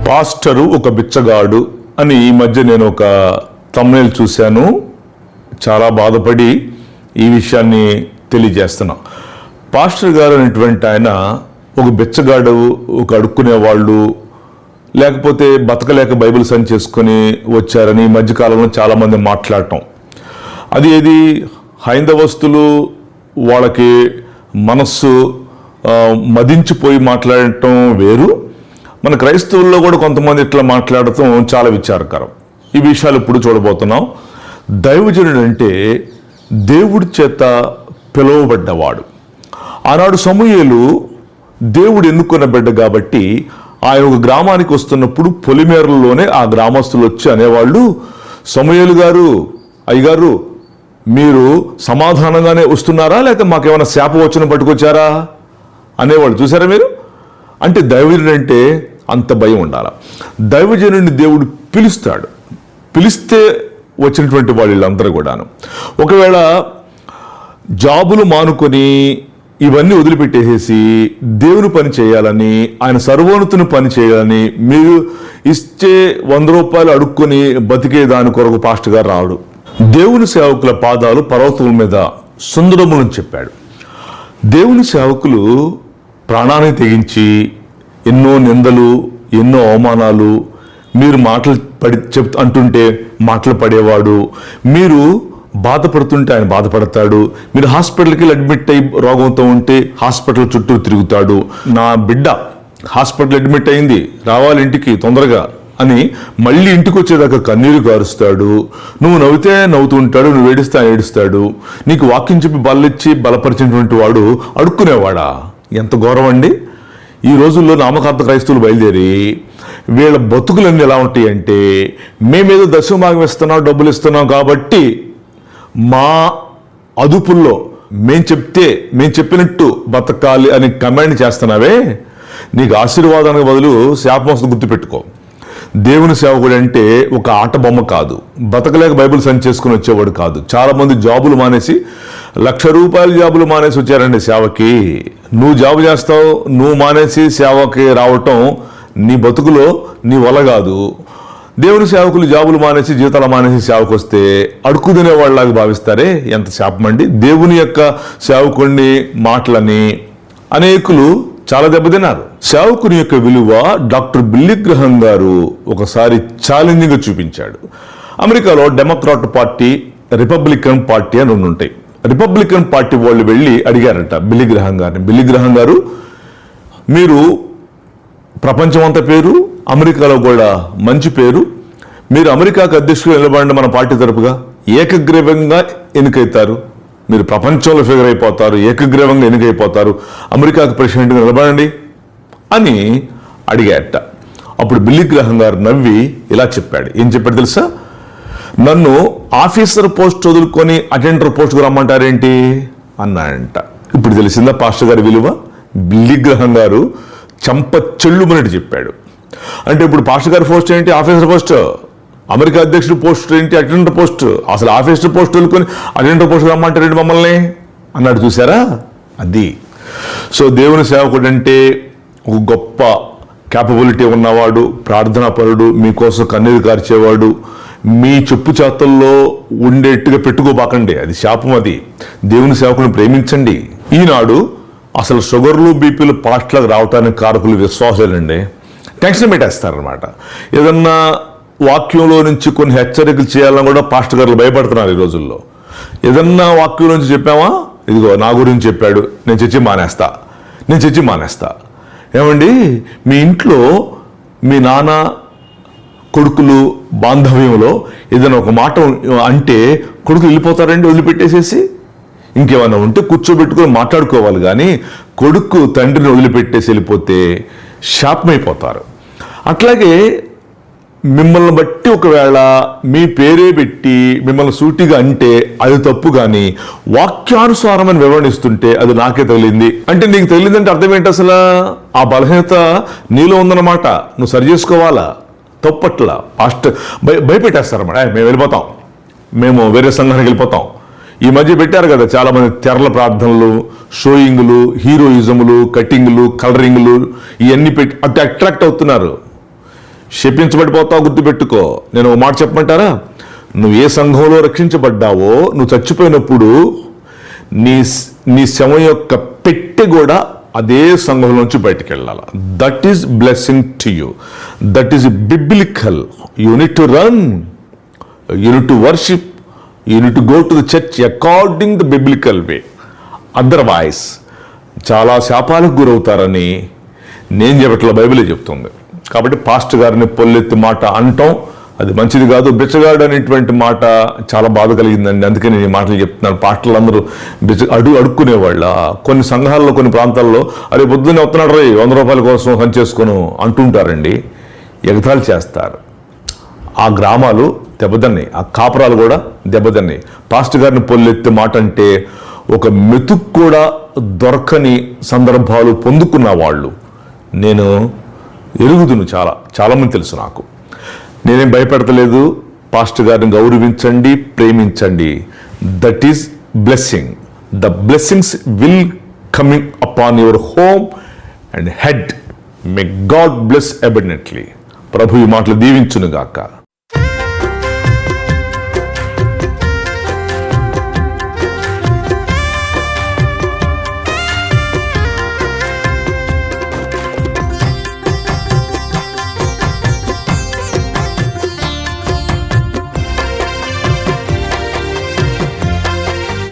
Pastor ఒక బిచ్చగాడు అని ఈ మధ్య నేను ఒక thumbnail చూశాను. చాలా బాధపడి ఈ విషయాన్ని తెలియజేస్తున్నా. పాస్టర్ గారు అనేటువంటి ఆయన ఒక బిచ్చగాడు, ఒక అడుక్కునే వాళ్ళు, లేకపోతే బతకలేక బైబిల్ సైన్ చేసుకొని వచ్చారని ఈ మధ్యకాలంలో చాలామంది మాట్లాడటం. అది ఏది హైందవస్తులు వాళ్ళకి మనస్సు మదించిపోయి మాట్లాడటం వేరు, మన క్రైస్తవుల్లో కూడా కొంతమంది ఇట్లా మాట్లాడటం చాలా విచారకరం. ఈ విషయాలు ఇప్పుడు చూడబోతున్నాం. దైవజనుడు అంటే దేవుడి చేత పిలువబడ్డవాడు. ఆనాడు సమూయేలు దేవుడు ఎన్నుకున్న బిడ్డ కాబట్టి ఆయన ఒక గ్రామానికి వస్తున్నప్పుడు పొలిమేరలోనే ఆ గ్రామస్తులు వచ్చి అనేవాళ్ళు, సమూయేలు గారు, అయ్యగారు మీరు సమాధానంగానే వస్తున్నారా లేకపోతే మాకేమైనా శాప వచనం పట్టుకొచ్చారా అనేవాళ్ళు. చూసారా మీరు? అంటే దైవజనుడు అంటే అంత భయం ఉండాలి. దైవజనుడిని దేవుడు పిలుస్తాడు. పిలిస్తే వచ్చినటువంటి వాళ్ళందరూ కూడాను ఒకవేళ జాబులు మానుకొని ఇవన్నీ వదిలిపెట్టేసేసి దేవుని పని చేయాలని, ఆయన సర్వోన్నతుని పని చేయాలని మీరు ఇచ్చే 100 రూపాయలు అడుక్కొని బతికే దాని కొరకు పాస్టర్ గారు రావడు. దేవుని సేవకుల పాదాలు పర్వతముల మీద సుందరములని చెప్పాడు. దేవుని సేవకులు ప్రాణాన్ని తెగించి ఎన్నో నిందలు, ఎన్నో అవమానాలు, మీరు మాటలు అంటుంటే మాటలు పడేవాడు, మీరు బాధపడుతుంటే ఆయన బాధపడతాడు, మీరు హాస్పిటల్కి అడ్మిట్ అయ్యి రోగంతో ఉంటే హాస్పిటల్ చుట్టూ తిరుగుతాడు. నా బిడ్డ హాస్పిటల్ అడ్మిట్ అయింది, రావాలి ఇంటికి తొందరగా అని మళ్ళీ ఇంటికి వచ్చేదాకా కన్నీరు కారుస్తాడు. నువ్వు నవ్వితే నవ్వుతూ ఉంటాడు, నువ్వు ఏడిస్తే ఏడుస్తాడు. నీకు వాక్యం చెప్పి బలిచ్చి బలపరిచినటువంటి వాడు అడుక్కునేవాడా? ఎంత గౌరవం అండి! ఈ రోజుల్లో నామకార్థ క్రైస్తవులు బయలుదేరి వీళ్ళ బతుకులన్నీ ఎలా ఉంటాయి అంటే, మేమేదో దశమభాగం ఇస్తున్నాం, డబ్బులు ఇస్తున్నాం కాబట్టి మా అదుపుల్లో మేము చెప్పినట్టు బతకాలి అని కమెంట్ చేస్తున్నావే, నీకు ఆశీర్వాదానికి బదులు శాపం వస్తుంది. గుర్తుపెట్టుకో, దేవుని సేవకుడు అంటే ఒక ఆట బొమ్మ కాదు, బతకలేక బైబిల్ సైన్ చేసుకుని వచ్చేవాడు కాదు. చాలామంది జాబులు మానేసి ₹1,00,000 జాబులు మానేసి వచ్చారండి సేవకి. నువ్వు జాబు చేస్తావు, నువ్వు మానేసి సేవకి రావటం నీ బతుకులో నీ వల్ల కాదు. దేవుని సేవకులు జాబులు మానేసి జీతాలు మానేసి సేవకు వస్తే అడుక్కునే వాళ్ళలాగా భావిస్తారే, ఎంత శాపమండి! దేవుని యొక్క సేవకుడిని మాటలని అనేకులు చాలా దెబ్బతిన్నారు. సేవకుని యొక్క విలువ డాక్టర్ బిల్లీ గ్రహం గారు ఒకసారి ఛాలెంజింగ్గా చూపించాడు. అమెరికాలో డెమోక్రాట్ పార్టీ, రిపబ్లికన్ పార్టీ అని ఉంటాయి. రిపబ్లికన్ పార్టీ వాళ్ళు వెళ్ళి అడిగారట బిల్లీ గ్రహం గారిని, బిల్లీ గ్రహం గారు మీరు ప్రపంచం అంతా పేరు, అమెరికాలో కూడా మంచి పేరు, మీరు అమెరికాకు అధ్యక్షులు నిలబడండి మన పార్టీ తరపుగా, ఏకగ్రీవంగా ఎన్నికైతారు, మీరు ప్రపంచంలో ఫిగర్ అయిపోతారు, ఏకగ్రీవంగా ఎన్నికైపోతారు, అమెరికాకు ప్రెసిడెంట్గా నిలబడండి అని అడిగాట. అప్పుడు బిల్లీ గ్రహం గారు నవ్వి ఇలా చెప్పాడు. ఏం చెప్పాడు తెలుసా? నన్ను ఆఫీసర్ పోస్ట్ వదులుకొని అటెండర్ పోస్ట్కు రమ్మంటారేంటి అన్నాడంట. ఇప్పుడు తెలిసిందా పాస్టర్ గారి విలువ? బిల్లీ గ్రహం గారు చంప చెల్లుమన్నట్టు చెప్పాడు. అంటే ఇప్పుడు పాస్టర్ గారి పోస్ట్ ఏంటి? Officer post. అమెరికా అధ్యక్షుడు పోస్ట్ ఏంటి? Attender post. అసలు ఆఫీసర్ పోస్ట్ వదులుకొని అటెండర్ పోస్ట్ రమ్మంటారేంటి మమ్మల్ని అన్నాడు. చూసారా? అది. సో దేవుని సేవకుడు అంటే ఒక గొప్ప క్యాపబిలిటీ ఉన్నవాడు, ప్రార్థనాపరుడు, మీకోసం కన్నీరు కార్చేవాడు. మీ చెప్పు చేతల్లో ఉండేట్టుగా పెట్టుకోబాకండి, అది శాపం. అది దేవుని సేవకుని ప్రేమించండి. ఈనాడు అసలు షుగర్లు, బీపీలు పాస్టర్లకు రావడానికి కారకులు విశ్వాసాలండి. టెన్షన్ పెట్టేస్తారనమాట. ఏదన్నా వాక్యంలో నుంచి కొన్ని హెచ్చరికలు చేయాలని కూడా పాస్టర్ గారు భయపడుతున్నారు ఈ రోజుల్లో. ఏదన్నా వాక్యం నుంచి చెప్పామా, ఇదిగో నా గురించి చెప్పాడు, నేను చర్చి మానేస్తా. ఏమండి, మీ ఇంట్లో మీ నాన్న కొడుకులు బాంధవ్యంలో ఏదైనా ఒక మాట అంటే కొడుకులు వెళ్ళిపోతారండి వదిలిపెట్టేసేసి. ఇంకేమైనా ఉంటే కూర్చోబెట్టుకొని మాట్లాడుకోవాలి, కానీ కొడుకు తండ్రిని వదిలిపెట్టేసి వెళ్ళిపోతే శాపమైపోతారు. అట్లాగే మిమ్మల్ని బట్టి ఒకవేళ మీ పేరే పెట్టి మిమ్మల్ని సూటిగా అంటే అది తప్పు, కానీ వాక్యానుసారమని వివరణిస్తుంటే అది నాకే తగిలింది అంటే నీకు తగిలిందంటే అర్థం ఏంటి? అసలు ఆ బలహీనత నీలో ఉందన్నమాట, నువ్వు సరి చేసుకోవాలా. తప్పట్లా పాస్టర్ భయపెట్టేస్తారన్నమాట. మేము వెళ్ళిపోతాం, మేము వేరే సంఘానికి వెళ్ళిపోతాం. ఈ మధ్య పెట్టారు కదా చాలామంది తెరల ప్రార్థనలు, షోయింగ్లు, హీరోయిజములు, కటింగ్లు, కలరింగ్లు, ఇవన్నీ పెట్టి అట్రాక్ట్ అవుతున్నారు. శపించబడిపోతావు, గుర్తుపెట్టుకో. నేను ఒక మాట చెప్పమంటారా? నువ్వు ఏ సంఘంలో రక్షించబడ్డావో, నువ్వు చచ్చిపోయినప్పుడు నీ శవం యొక్క పెట్టె కూడా అదే సంఘంలోంచి బయటికి వెళ్ళాలి. That is blessing to you. That is biblical. You need to run, you need to worship, you need to go to the church according the biblical way. Otherwise చాలా శాపాలకు గురవుతారని నేను చెప్పట్లా, బైబిలే చెప్తుంది. కాబట్టి పాస్టర్ గారిని పొల్లెత్తి మాట అంటాం అది మంచిది కాదు. బిచ్చగాడు అనేటువంటి మాట చాలా బాధ కలిగిందండి. అందుకే నేను ఈ మాటలు చెప్తున్నాను. పాస్టర్లు అందరూ అడుక్కునేవాళ్ళ. కొన్ని సంఘాల్లో, కొన్ని ప్రాంతాల్లో అరే పొద్దున్నే వస్తున్నాడు రే 100 రూపాయల కోసం సంచేసుకొని అంటుంటారండి. ఎగతాళి చేస్తారు. ఆ గ్రామాలు దెబ్బతిన్నాయి, ఆ కాపురాలు కూడా దెబ్బతిన్నాయి. పాస్టర్ గారిని పొల్లెత్తి మాట అంటే ఒక మెతుకు కూడా దొరకని సందర్భాలు పొందుకున్న వాళ్ళు నేను ఎరుగుదును. చాలామంది తెలుసు నాకు. నేనేం భయపెడతలేదు. పాస్టర్ గారిని గౌరవించండి, ప్రేమించండి. That is blessing. The blessings will coming upon your home and head. May God bless abundantly. ప్రభు ఈ మాటలు దీవించునుగాక.